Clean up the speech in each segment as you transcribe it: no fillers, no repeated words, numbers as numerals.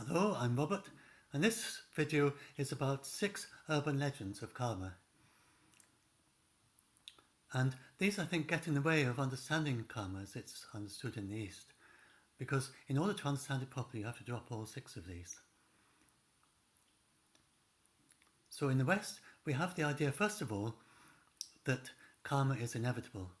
Hello, I'm Robert, and this video is about 6 urban legends of karma. And these, I think, get in the way of understanding karma as it's understood in the East, because in order to understand it properly, you have to drop all 6 of these. So in the West, we have the idea, first of all, that karma is inevitable.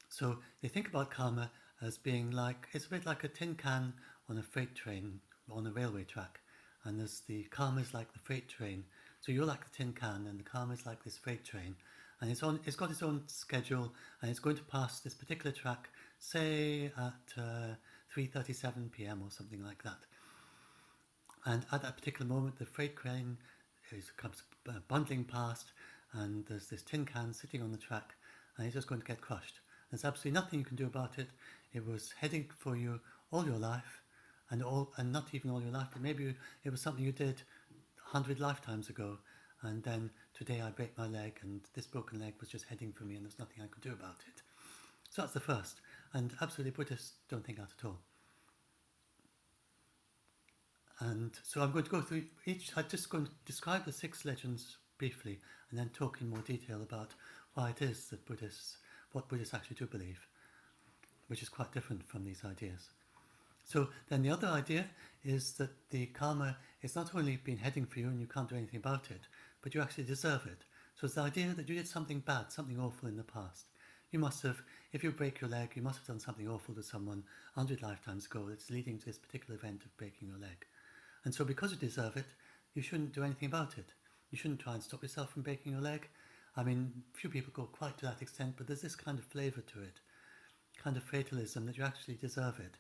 So they think about karma as being like, it's a bit like a tin can on a freight train, on a railway track. And there's the karma is like the freight train. So you're like the tin can and the karma is like this freight train. And it's got its own schedule and it's going to pass this particular track, say at 3:37 p.m. or something like that. And at that particular moment, the freight train comes bundling past and there's this tin can sitting on the track and it's just going to get crushed. There's absolutely nothing you can do about it. It was heading for you all your life, and not even all your life, but maybe it was something you did 100 lifetimes ago, and then today I break my leg, and this broken leg was just heading for me, and there's nothing I could do about it. So that's the first, and absolutely Buddhists don't think that at all. And so I'm going to go through each. I'm just going to describe the 6 legends briefly, and then talk in more detail about why it is that what Buddhists actually do believe, which is quite different from these ideas. So then the other idea is that the karma is not only been heading for you and you can't do anything about it, but you actually deserve it. So it's the idea that you did something bad, something awful in the past. You must have, if you break your leg, you must have done something awful to someone 100 lifetimes ago that's leading to this particular event of breaking your leg. And so because you deserve it, you shouldn't do anything about it. You shouldn't try and stop yourself from breaking your leg. I mean, few people go quite to that extent, but there's this kind of flavour to it, kind of fatalism that you actually deserve it.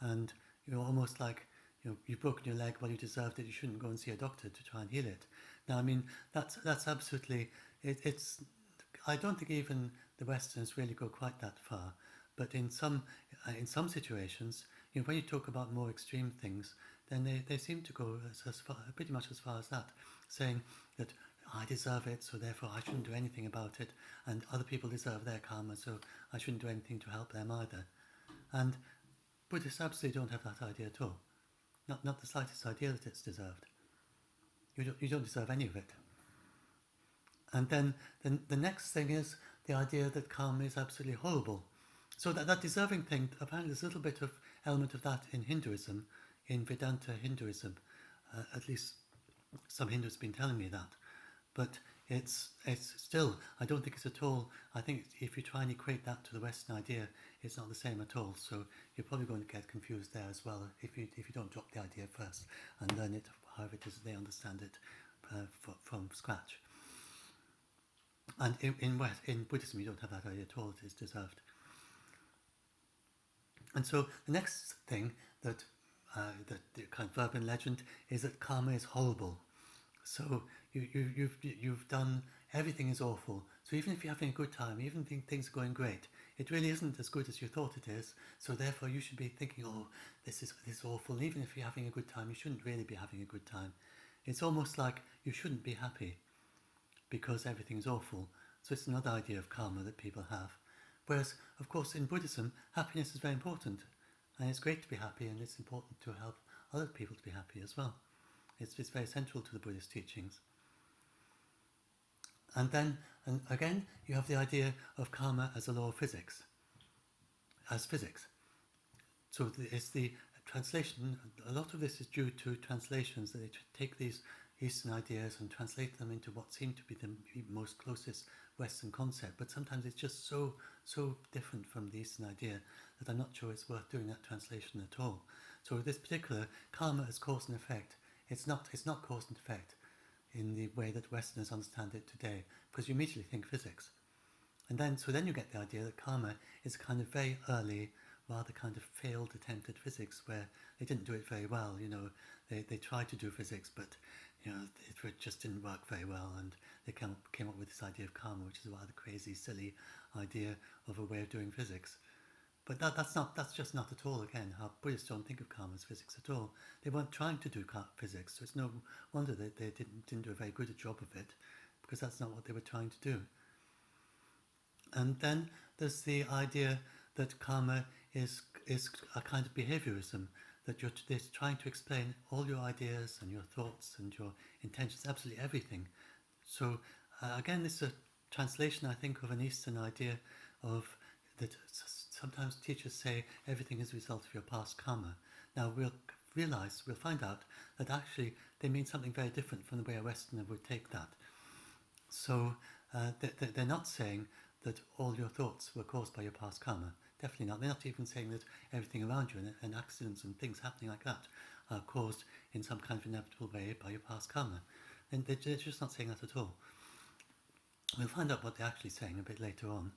And you're almost like, you've broken your leg, well, you deserved it, you shouldn't go and see a doctor to try and heal it. Now, I mean, that's absolutely, it's, I don't think even the Westerners really go quite that far, but in some situations, when you talk about more extreme things, then they seem to go as far, pretty much as far as that, saying that I deserve it, so therefore I shouldn't do anything about it, and other people deserve their karma, so I shouldn't do anything to help them either. And Buddhists absolutely don't have that idea at all. Not the slightest idea that it's deserved. You don't deserve any of it. And then the next thing is the idea that karma is absolutely horrible. So that deserving thing, apparently there's a little bit of element of that in Hinduism, in Vedanta Hinduism. At least some Hindus have been telling me that. But it's still, I don't think it's at all, I think if you try and equate that to the Western idea, it's not the same at all. So you're probably going to get confused there as well if you don't drop the idea first and learn it however it is they understand it from scratch. And in Buddhism you don't have that idea at all, it is deserved. And so the next thing that the kind of urban legend is that karma is horrible. So you've done, everything is awful. So even if you're having a good time, even if things are going great, it really isn't as good as you thought it is. So therefore you should be thinking, oh, this is awful. And even if you're having a good time, you shouldn't really be having a good time. It's almost like you shouldn't be happy because everything's awful. So it's another idea of karma that people have. Whereas, of course, in Buddhism, happiness is very important. And it's great to be happy, and it's important to help other people to be happy as well. It's very central to the Buddhist teachings. And then, and again, you have the idea of karma as a law of physics, as physics. So it's the translation, a lot of this is due to translations, that they take these Eastern ideas and translate them into what seem to be the most closest Western concept, but sometimes it's just so different from the Eastern idea that I'm not sure it's worth doing that translation at all. So this particular karma as cause and effect, it's not cause and effect in the way that Westerners understand it today, because you immediately think physics. And then you get the idea that karma is a kind of very early, rather kind of failed attempt at physics where they didn't do it very well. They tried to do physics, but it just didn't work very well, and they came up with this idea of karma, which is a rather crazy, silly idea of a way of doing physics. But that's just not at all, again, how Buddhists don't think of karma as physics at all. They weren't trying to do physics, so it's no wonder that they didn't do a very good job of it, because that's not what they were trying to do. And then there's the idea that karma is a kind of behaviorism that you're trying to explain all your ideas and your thoughts and your intentions, absolutely everything. So again, this is a translation, I think, of an Eastern idea of that sometimes teachers say everything is a result of your past karma. Now we'll find out that actually they mean something very different from the way a Westerner would take that. So they're not saying that all your thoughts were caused by your past karma. Definitely not. They're not even saying that everything around you and accidents and things happening like that are caused in some kind of inevitable way by your past karma. And they're just not saying that at all. We'll find out what they're actually saying a bit later on.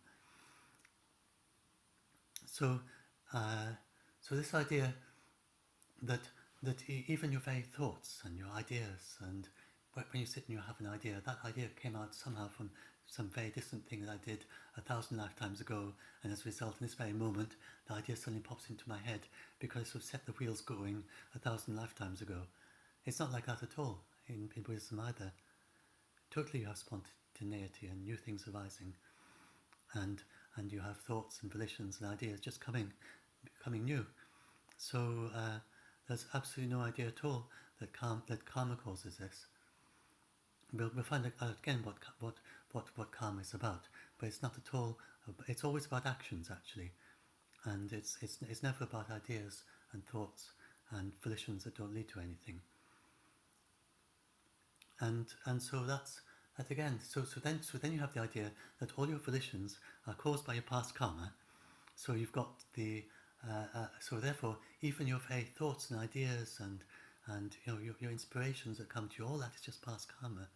So, so this idea that even your very thoughts and your ideas, and when you sit and you have an idea, that idea came out somehow from some very distant thing that I did 1,000 lifetimes ago, and as a result, in this very moment, the idea suddenly pops into my head because it sort of set the wheels going 1,000 lifetimes ago. It's not like that at all in Buddhism either. Totally you have spontaneity and new things arising, and you have thoughts and volitions and ideas just becoming new. So there's absolutely no idea at all that karma causes this. We'll find out again what karma is about, but it's not at all. It's always about actions actually, and it's never about ideas and thoughts and volitions that don't lead to anything. And so that's that again. So then you have the idea that all your volitions are caused by your past karma. So you've got the so therefore even your very thoughts and ideas and your inspirations that come to you, all that is just past karma.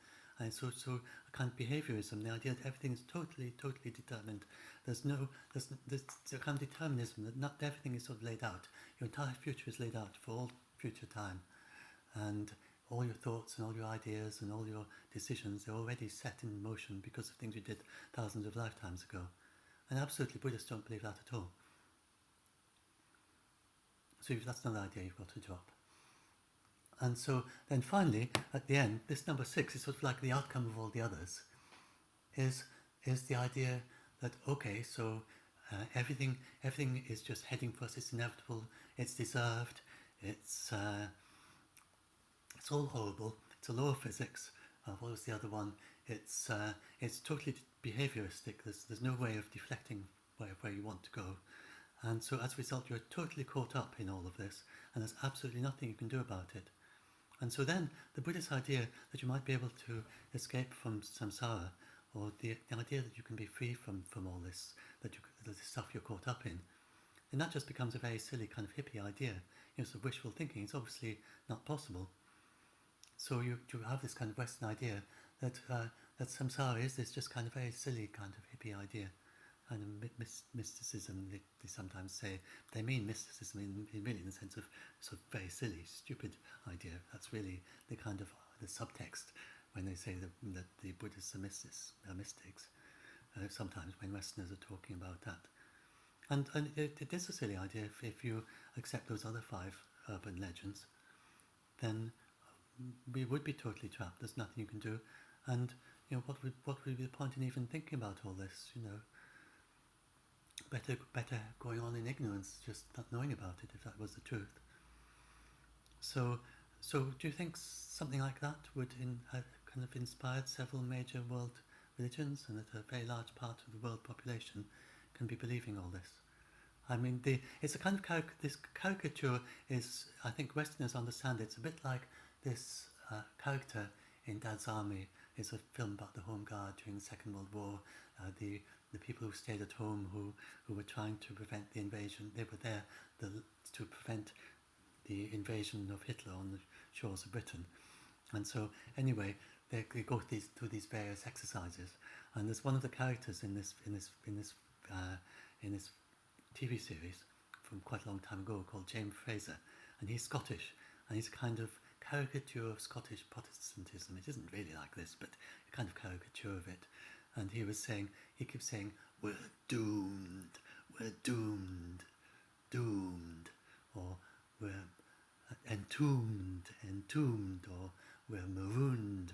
And so a kind of behaviorism, the idea that everything is totally determined. There's a kind of determinism that not everything is sort of laid out. Your entire future is laid out for all future time, and all your thoughts and all your ideas and all your decisions, they're already set in motion because of things you did thousands of lifetimes ago. And absolutely Buddhists don't believe that at all. So that's another idea you've got to drop. And so then finally, at the end, this number 6 is sort of like the outcome of all the others, is the idea that, okay, so everything is just heading for us, it's inevitable, it's deserved, it's all horrible, it's a law of physics. What was the other one? It's totally behavioristic, there's no way of deflecting where you want to go. And so as a result, you're totally caught up in all of this, and there's absolutely nothing you can do about it. And so then the Buddhist idea that you might be able to escape from samsara, or the idea that you can be free from all this, that the stuff you're caught up in, and that just becomes a very silly kind of hippie idea. Sort of wishful thinking. It's obviously not possible. So you have this kind of Western idea that samsara is this just kind of very silly kind of hippie idea, kind of mysticism. They sometimes say they mean mysticism in really in the sense of sort of very silly, stupid idea. That's really the kind of the subtext when they say that the Buddhists are mystics. Sometimes when Westerners are talking about that, and it is a silly idea if you accept those other 5 urban legends, then we would be totally trapped. There's nothing you can do, and what would be the point in even thinking about all this? Better going on in ignorance, just not knowing about it, if that was the truth. So do you think something like that would have kind of inspired several major world religions, and that a very large part of the world population can be believing all this? I mean, it's a kind of this caricature is, I think Westerners understand it. It's a bit like this character in Dad's Army. Is a film about the Home Guard during the Second World War. The people who stayed at home, who were trying to prevent the invasion. They were there to prevent the invasion of Hitler on the shores of Britain. And so anyway, they go through these various exercises. And there's one of the characters in this TV series from quite a long time ago called James Fraser, and he's Scottish, and he's a kind of caricature of Scottish Protestantism. It isn't really like this, but a kind of caricature of it. And he keeps saying, we're doomed, or we're entombed, or we're marooned.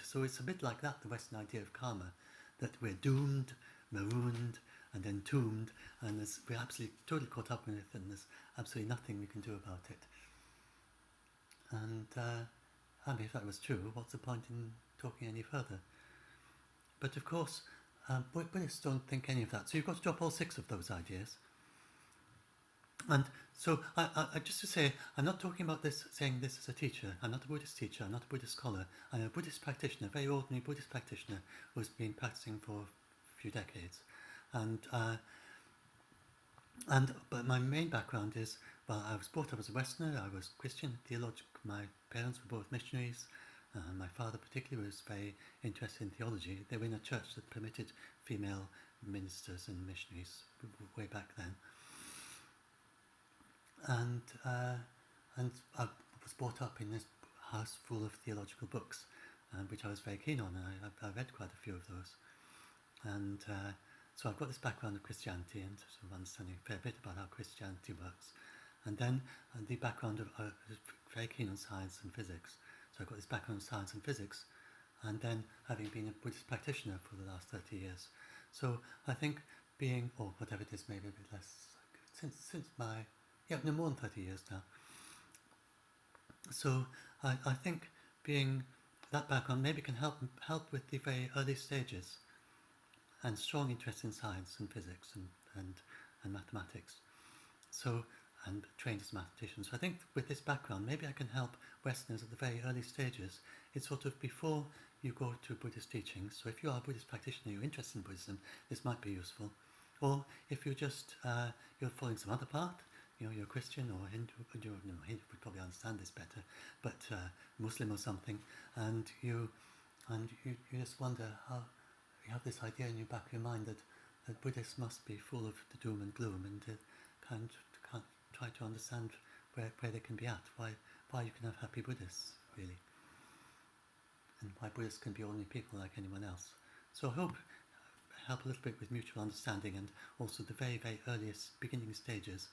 So it's a bit like that, the Western idea of karma, that we're doomed, marooned, and entombed, and we're absolutely totally caught up in it, and there's absolutely nothing we can do about it. And I mean, if that was true, what's the point in talking any further? But of course, Buddhists don't think any of that. So you've got to drop all 6 of those ideas. And so, I just to say, I'm not talking about this, saying this as a teacher. I'm not a Buddhist teacher. I'm not a Buddhist scholar. I'm a Buddhist practitioner, a very ordinary Buddhist practitioner who's been practicing for a few decades. But my main background is, well, I was brought up as a Westerner. I was Christian, theological. My parents were both missionaries. My father particularly was very interested in theology. They were in a church that permitted female ministers and missionaries way back then. And I was brought up in this house full of theological books, which I was very keen on. I read quite a few of those. And so I've got this background of Christianity and sort of understanding a fair bit about how Christianity works. And then the background of, I was very keen on science and physics. So I've got this background of science and physics, and then having been a Buddhist practitioner for the last 30 years. So I think being, or whatever it is, maybe a bit less, since my, no more than 30 years now. So I think being that background maybe can help with the very early stages, and strong interest in science and physics and mathematics. So, and trained as a mathematician. So I think with this background, maybe I can help Westerners at the very early stages. It's sort of before you go to Buddhist teachings. So if you are a Buddhist practitioner, you're interested in Buddhism, this might be useful. Or if you just, you're following some other path, you're a Christian or Hindu, Hindu would probably understand this better, but Muslim or something, and you just wonder how, you have this idea in your back of your mind that Buddhists must be full of the doom and gloom, and can't try to understand where they can be at, why you can have happy Buddhists, really, and why Buddhists can be ordinary people like anyone else. So I hope help a little bit with mutual understanding, and also the very, very earliest beginning stages,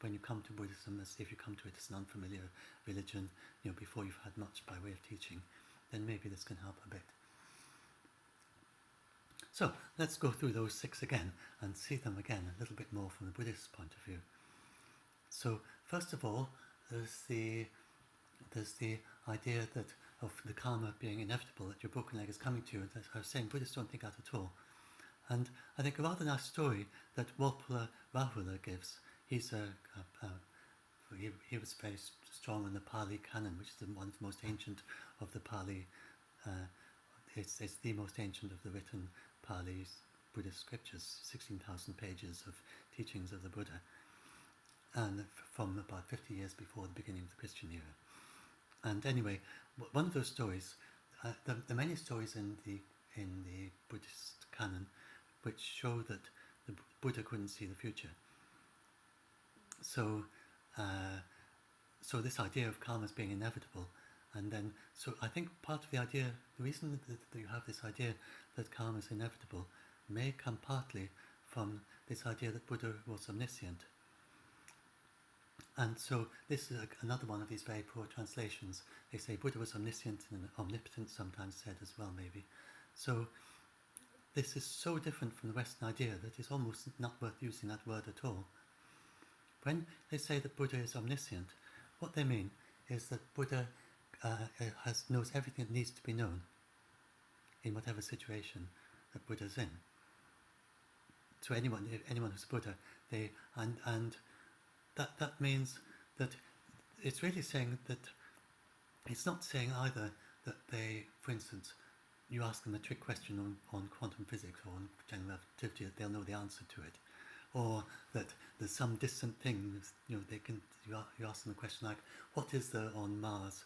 when you come to Buddhism, as if you come to it as an unfamiliar religion, before you've had much by way of teaching, then maybe this can help a bit. So let's go through those 6 again and see them again a little bit more from the Buddhist point of view. So first of all, there's the idea that of the karma being inevitable, that your broken leg is coming to you. As I was saying, Buddhists don't think that at all. And I think a rather nice story that Walpola Rahula gives. He was very strong on the Pali Canon, which is one of the most ancient of the Pali. It's the most ancient of the written Pali Buddhist scriptures, 16,000 pages of teachings of the Buddha, and from about 50 years before the beginning of the Christian era. And anyway, one of those stories, there are many stories in the Buddhist canon which show that the Buddha couldn't see the future. So this idea of karma as being inevitable, and then, so I think part of the idea, the reason that you have this idea that karma is inevitable may come partly from this idea that Buddha was omniscient. And so this is another one of these very poor translations. They say Buddha was omniscient and omnipotent, sometimes said as well, maybe. So this is so different from the Western idea that it's almost not worth using that word at all. When they say that Buddha is omniscient, what they mean is that Buddha knows everything that needs to be known in whatever situation that Buddha's in. So anyone who's Buddha, and that means that it's really saying that it's not saying either that they, for instance, you ask them a trick question on quantum physics or on general relativity, that they'll know the answer to it, or that there's some distant thing, you ask them a question like, what is there on Mars,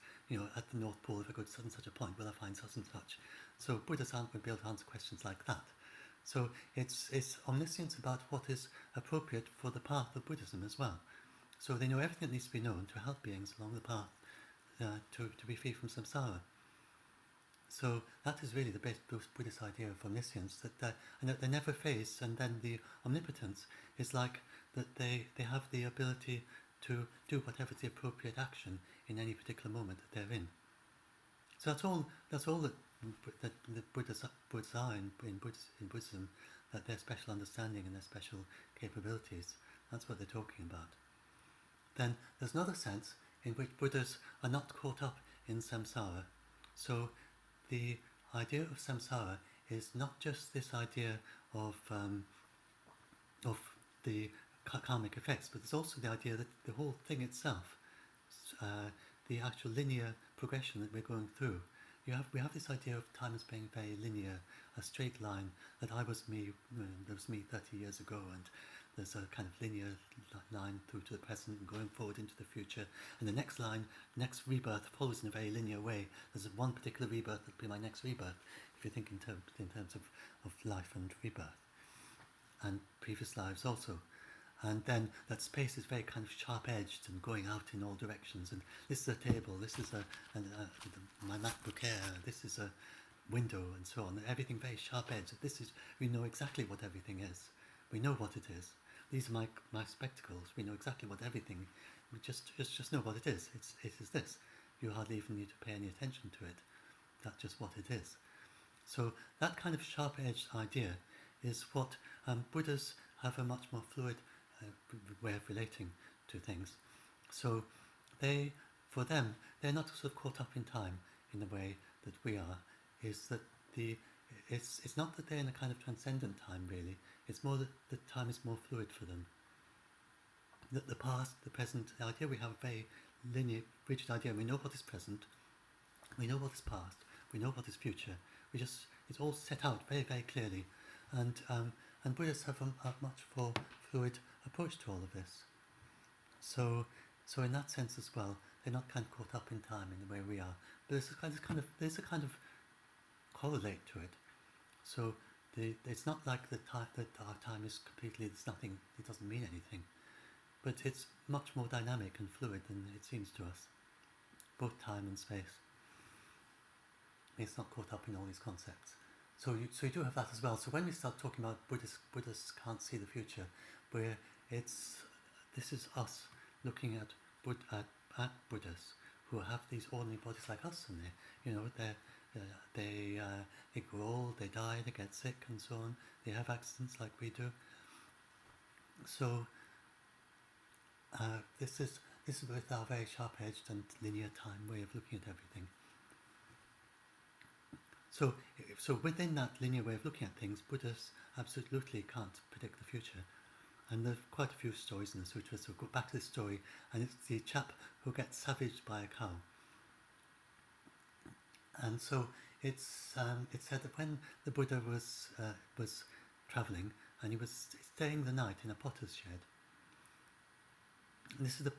at the North Pole, if I go to such and such a point, will I find such and such? So Buddhists aren't going to be able to answer questions like that. So it's omniscience about what is appropriate for the path of Buddhism as well. So they know everything that needs to be known to help beings along the path to be free from samsara. So that is really the Buddhist idea of omniscience, and that they never face, and then the omnipotence is like that they have the ability to do whatever is the appropriate action in any particular moment that they're in. So that's all that the Buddhas are in Buddhism. that their special understanding and their special capabilities, that's what they're talking about. Then there's another sense in which Buddhas are not caught up in samsara. So the idea of samsara is not just this idea of the karmic effects, but there's also the idea that the whole thing itself, the actual linear progression that we're going through. We have this idea of time as being very linear, a straight line, that I was me, there was me 30 years ago, and there's a kind of linear line through to the present and going forward into the future, and the next line, next rebirth follows in a very linear way. There's one particular rebirth that will be my next rebirth, if you think in terms of life and rebirth, and previous lives also. And then that space is very kind of sharp-edged and going out in all directions. And this is a table, this is my MacBook Air, this is a window, and so on. Everything very sharp-edged. We know exactly what everything is. We know what it is. These are my spectacles. We know exactly what everything. We just know what it is. It is this. You hardly even need to pay any attention to it. That's just what it is. So that kind of sharp-edged idea is what Buddhas have a much more fluid way of relating to things. So for them, they're not sort of caught up in time in the way that we are. Is that it's not that they're in a kind of transcendent time really. It's more that the time is more fluid for them. That the past, the present, the idea we have a very linear, rigid idea. We know what is present, we know what is past, we know what is future. It's all set out very, very clearly, and Buddhists have a much more fluid approach to all of this. So in that sense as well, they're not kind of caught up in time in the way we are. But there's a kind of correlate to it. So it's not like that our time is completely, there's nothing, it doesn't mean anything. But it's much more dynamic and fluid than it seems to us, both time and space. It's not caught up in all these concepts. So you do have that as well. So when we start talking about Buddhists can't see the future, where this is us looking at Buddhas who have these ordinary bodies like us, and they grow old, they die, they get sick, and so on. They have accidents like we do. So this is with our very sharp-edged and linear time way of looking at everything. So within that linear way of looking at things, Buddhists absolutely can't predict the future. And there are quite a few stories in the sutras, so we'll go back to this story, and it's the chap who gets savaged by a cow. And so it's said that when the Buddha was travelling, and he was staying the night in a potter's shed. And this is the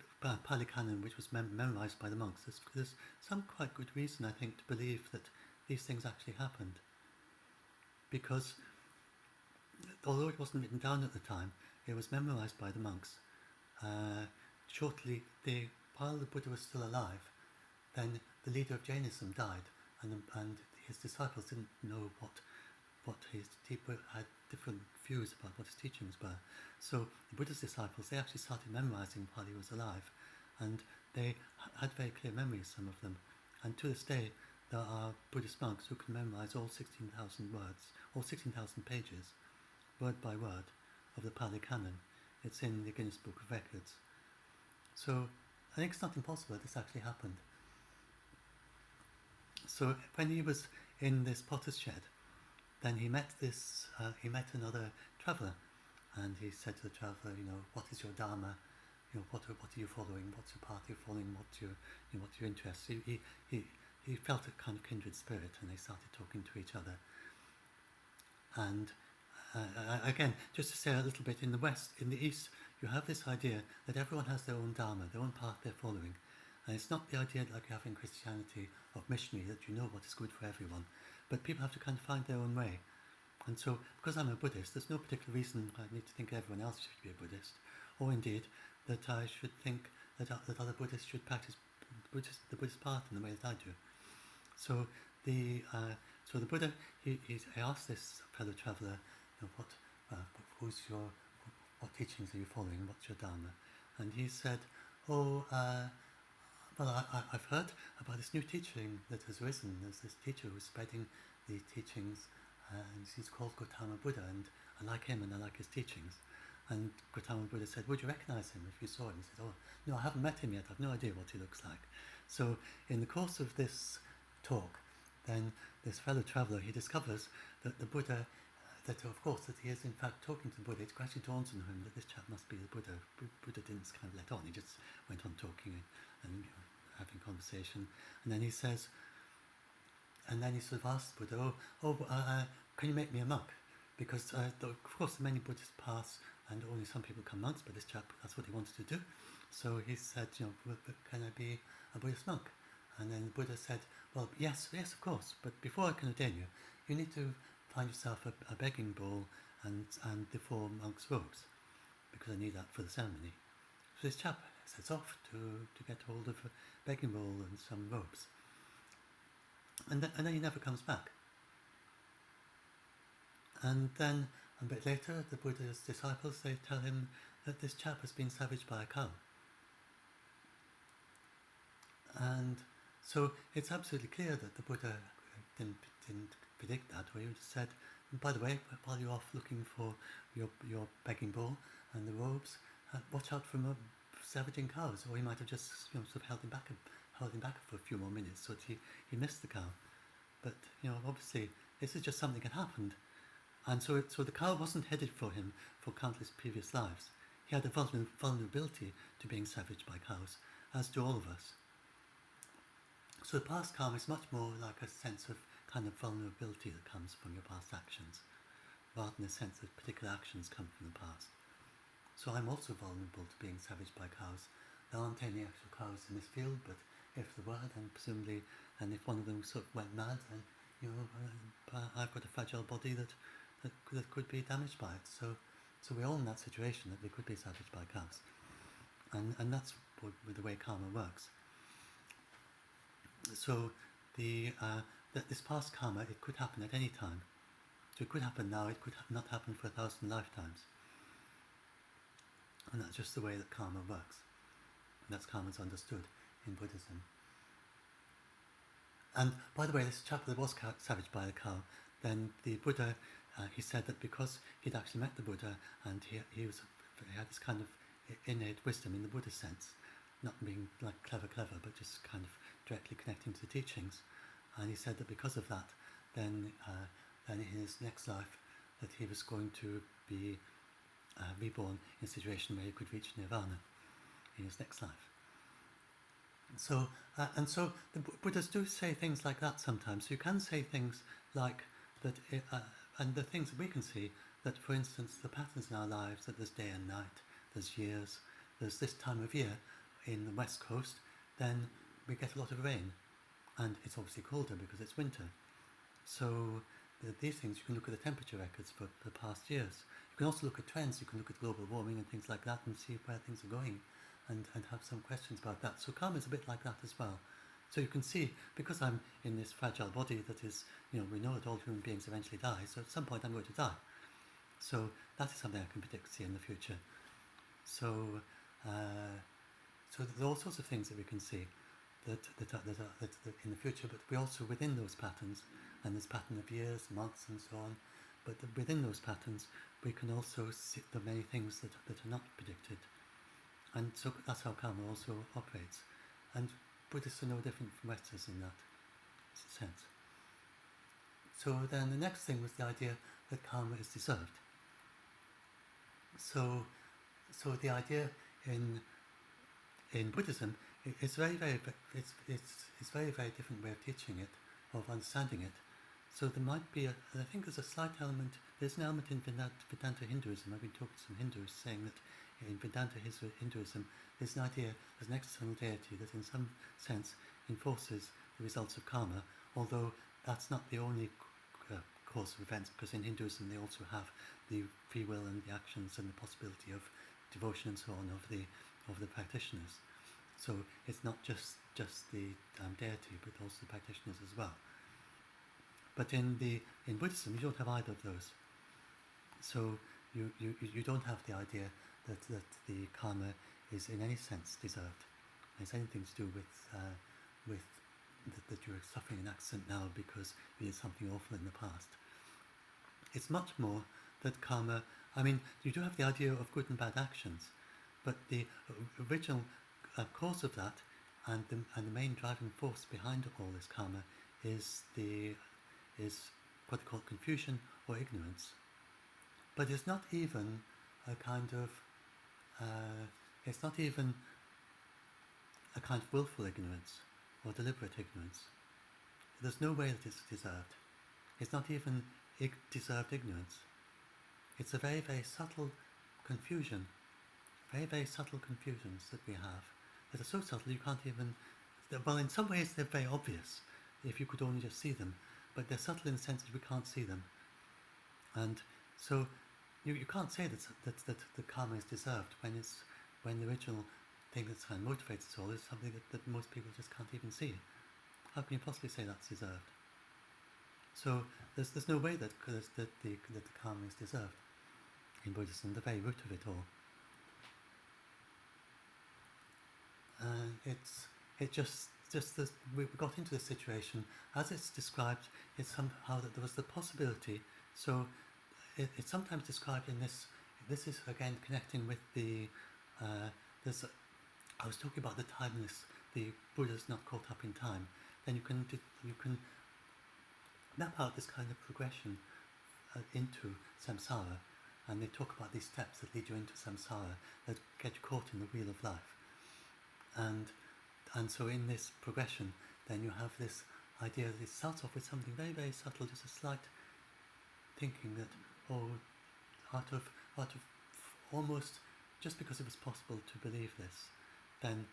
Pali Canon, which was memorized by the monks. There's some quite good reason, I think, to believe that these things actually happened, because although it wasn't written down at the time, it was memorized by the monks. Shortly, while the Buddha was still alive, then the leader of Jainism died, and his disciples didn't know what his people had different views about what his teachings were. So the Buddha's disciples, they actually started memorizing while he was alive, and they had very clear memories, some of them. And to this day, there are Buddhist monks who can memorize all 16,000 words, all 16,000 pages, word by word, of the Pali Canon. It's in the Guinness Book of Records. So I think it's not impossible that this actually happened. So when he was in this potter's shed, then he met another traveller, and he said to the traveller, what is your dharma? What are you following? What's your path you're following? What's your interest? He felt a kind of kindred spirit, and they started talking to each other. And again, just to say a little bit, in the West, in the East, you have this idea that everyone has their own dharma, their own path they're following. And it's not the idea like you have in Christianity of missionary, that you know what is good for everyone. But people have to kind of find their own way. And so, because I'm a Buddhist, there's no particular reason I need to think everyone else should be a Buddhist, or indeed that I should think that other Buddhists should practice the Buddhist path in the way that I do. So the Buddha, he asked this fellow traveller, what teachings are you following? What's your dharma? And he said, I've heard about this new teaching that has risen. There's this teacher who's spreading the teachings, and he's called Gautama Buddha, and I like him and I like his teachings. And Gautama Buddha said, would you recognize him if you saw him? He said, oh, no, I haven't met him yet. I've no idea what he looks like. So in the course of this talk, then this fellow traveller, he discovers that the Buddha, that of course that he is in fact talking to the Buddha. It gradually dawns on him that this chap must be the Buddha. Buddha didn't kind of let on. He just went on talking and having conversation. And then he says, and then he sort of asks Buddha, can you make me a monk? Because of course many Buddhist paths and only some people become monks, but this chap, that's what he wanted to do. So he said, can I be a Buddhist monk? And then the Buddha said, well, yes, of course, but before I can ordain you, you need to find yourself a begging bowl and the 4 monks' robes, because I need that for the ceremony. So this chap sets off to get hold of a begging bowl and some robes. And then he never comes back. And then a bit later, the Buddha's disciples, they tell him that this chap has been savaged by a cow. And so it's absolutely clear that the Buddha didn't predict that, or he just said, by the way, while you're off looking for your begging bowl and the robes, watch out for savaging cows. Or he might have just sort of held him back for a few more minutes so that he missed the cow. But obviously this is just something that happened. And so the cow wasn't headed for him for countless previous lives. He had a vulnerability to being savaged by cows, as do all of us. So the past karma is much more like a sense of kind of vulnerability that comes from your past actions, rather than a sense that particular actions come from the past. So I'm also vulnerable to being savaged by cows. There aren't any actual cows in this field, but if there were, then presumably, and if one of them sort of went mad, then I've got a fragile body that could be damaged by it. So we're all in that situation, that we could be savaged by cows, and that's the way karma works. So that this past karma, it could happen at any time. So it could happen now, it could not happen for 1,000 lifetimes. And that's just the way that karma works. And that's karma's understood in Buddhism. And by the way, this chap that was savaged by a cow, then the Buddha, he said that because he'd actually met the Buddha and he had this kind of innate wisdom in the Buddhist sense, not being like clever, but just kind of directly connecting to the teachings. And he said that because of that, then in his next life, that he was going to be reborn in a situation where he could reach nirvana in his next life. So so the Buddhas do say things like that sometimes. So you can say things like that, and the things that we can see, that for instance the patterns in our lives, that there's day and night, there's years, there's this time of year in the west coast, then we get a lot of rain, and it's obviously colder because it's winter. So these things, you can look at the temperature records for the past years. You can also look at trends. You can look at global warming and things like that and see where things are going, and have some questions about that. So karma is a bit like that as well. So you can see, because I'm in this fragile body that is, we know that all human beings eventually die, so at some point I'm going to die. So that is something I can predict, see in the future. So so there are all sorts of things that we can see that in the future, but we also within those patterns, and this pattern of years, months, and so on. But within those patterns, we can also see the many things that are not predicted. And so that's how karma also operates. And Buddhists are no different from Westerners in that sense. So then the next thing was the idea that karma is deserved. So the idea in Buddhism is very different way of teaching it, of understanding it. So there might be I think there's a slight element. There's an element in Vedanta Hinduism. I've been talking to some Hindus saying that in Vedanta Hinduism, there's an idea, there's an external deity that in some sense enforces the results of karma, although that's not the only course of events, because in Hinduism they also have the free will and the actions and the possibility of devotion and so on of the practitioners. So it's not just the deity, but also the practitioners as well. But in Buddhism, you don't have either of those. So you don't have the idea that the karma is in any sense deserved. It's anything to do with that you're suffering an accident now because you did something awful in the past. It's much more that karma, I mean, you do have the idea of good and bad actions, but the original cause of that and the main driving force behind all this karma is what they call confusion or ignorance. But it's not even a kind of it's not even a kind of willful ignorance or deliberate ignorance. There's no way that it's deserved. It's not even deserved ignorance. It's a very, very subtle confusion, very, very subtle confusions that we have that are so subtle you can't even, well, in some ways they're very obvious if you could only just see them, but they're subtle in the sense that we can't see them. And so you can't say that the karma is deserved when the original thing that's kind of motivates us all is something that most people just can't even see. How can you possibly say that's deserved? So there's no way that the karma is deserved in Buddhism, the very root of it all. It just this, we got into this situation as it's described. It's somehow that there was the possibility. So it's sometimes described in this. This is again connecting with the. I was talking about the timeless. The Buddha's not caught up in time. Then you can map out this kind of progression into samsara, and they talk about these steps that lead you into samsara that get you caught in the wheel of life. And so in this progression, then you have this idea that it starts off with something very, very subtle, just a slight thinking that, out of almost, just because it was possible to believe this, then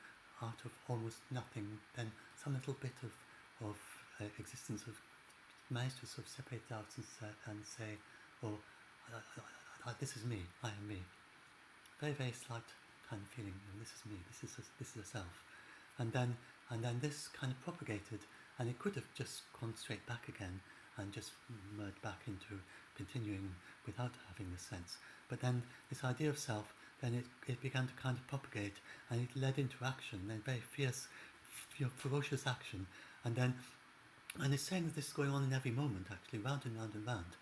out of almost nothing, then some little bit of existence of managed to sort of separate out and say, this is me, I am me. Very, very slight kind of feeling, this is me, this is a self. And then this kind of propagated, and it could have just gone straight back again and just merged back into continuing without having this sense. But then this idea of self, then it began to kind of propagate, and it led into action, then very fierce, ferocious action. And it's saying that this is going on in every moment, actually, round and round and round,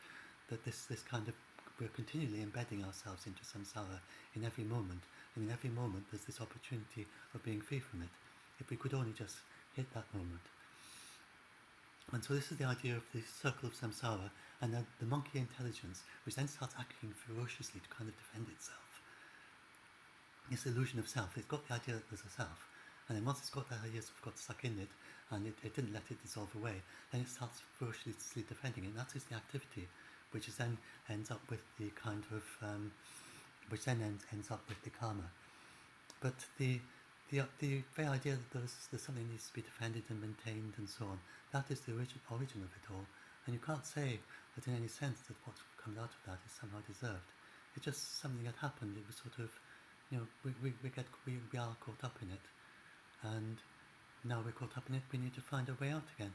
that this kind of, we're continually embedding ourselves into samsara in every moment, and in every moment there's this opportunity of being free from it, if we could only just hit that moment. And so this is the idea of the circle of samsara, and then the monkey intelligence, which then starts acting ferociously to kind of defend itself. This illusion of self, it's got the idea that there's a self, and then once it's got that idea, it's got stuck in it, and it didn't let it dissolve away, then it starts ferociously defending it, and that is the activity, which is then ends up with the kind of, which then ends up with the karma. But the very idea that there's something that needs to be defended and maintained and so on, that is the origin of it all, and you can't say that in any sense that what comes out of that is somehow deserved. It's just something that happened. It was sort of, we are caught up in it, and now we're caught up in it, we need to find a way out again.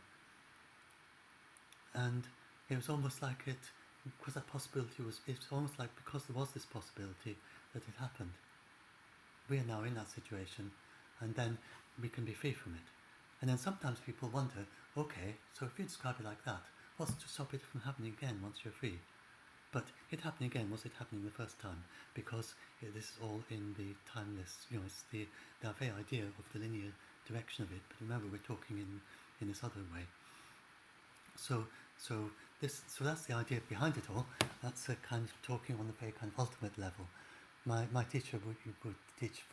And it was almost like because that possibility it's almost like because there was this possibility that it happened. We are now in that situation, and then we can be free from it. And then sometimes people wonder, okay, so if you describe it like that, what's to stop it from happening again once you're free? But it happening again, was it happening the first time? Because this is all in the timeless, it's the very idea of the linear direction of it. But remember, we're talking in this other way. So that's the idea behind it all. That's a kind of talking on the very kind of ultimate level. My teacher would teach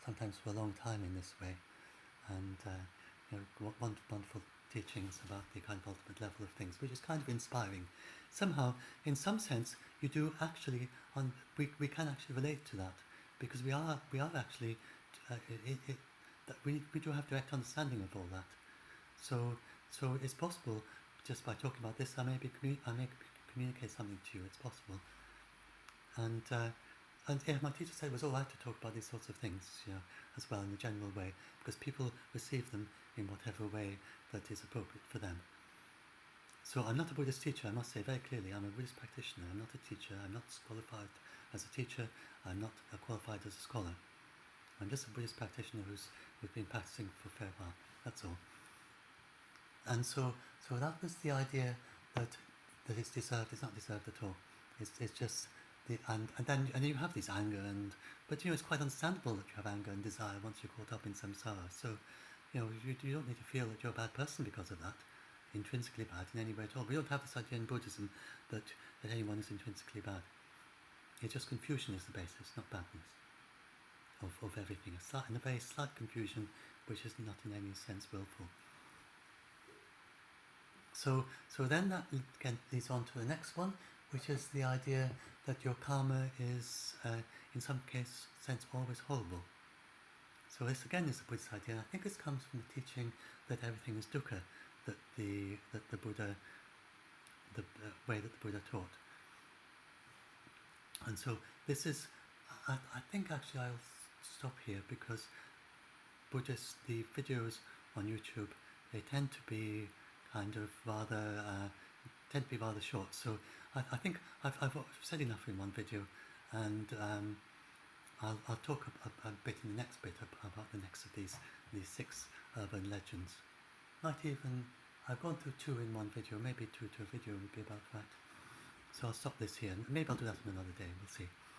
sometimes for a long time in this way, and wonderful teachings about the kind of ultimate level of things, which is kind of inspiring. Somehow, in some sense, you do actually, we can actually relate to that, because we are actually, we do have direct understanding of all that. So it's possible, just by talking about this, I may communicate something to you. It's possible, and yeah, my teacher said it was all right to talk about these sorts of things, as well in a general way, because people receive them in whatever way that is appropriate for them. So I'm not a Buddhist teacher, I must say very clearly. I'm a Buddhist practitioner. I'm not a teacher. I'm not qualified as a teacher. I'm not qualified as a scholar. I'm just a Buddhist practitioner who's been practicing for a fair while. That's all. And so that was the idea that it's deserved. It's not deserved at all. It's just and then you have this anger but it's quite understandable that you have anger and desire once you're caught up in samsara. So you don't need to feel that you're a bad person because of that, intrinsically bad in any way at all. We don't have this idea in Buddhism that anyone is intrinsically bad. It's just confusion is the basis, not badness of everything. A very slight confusion which is not in any sense willful. So then that again leads on to the next one, which is the idea that your karma is, in some sense, always horrible. So this again is a Buddhist idea. I think this comes from the teaching that everything is dukkha, that the Buddha, the way that the Buddha taught. And so this is, I think actually I'll stop here because the videos on YouTube, they tend to be kind of rather short. So I think I've said enough in one video, and I'll talk a bit in the next bit about the next of these 6 urban legends. I've gone through 2 in one video, maybe 2 to a video would be about right. So I'll stop this here, and maybe I'll do that on another day, we'll see.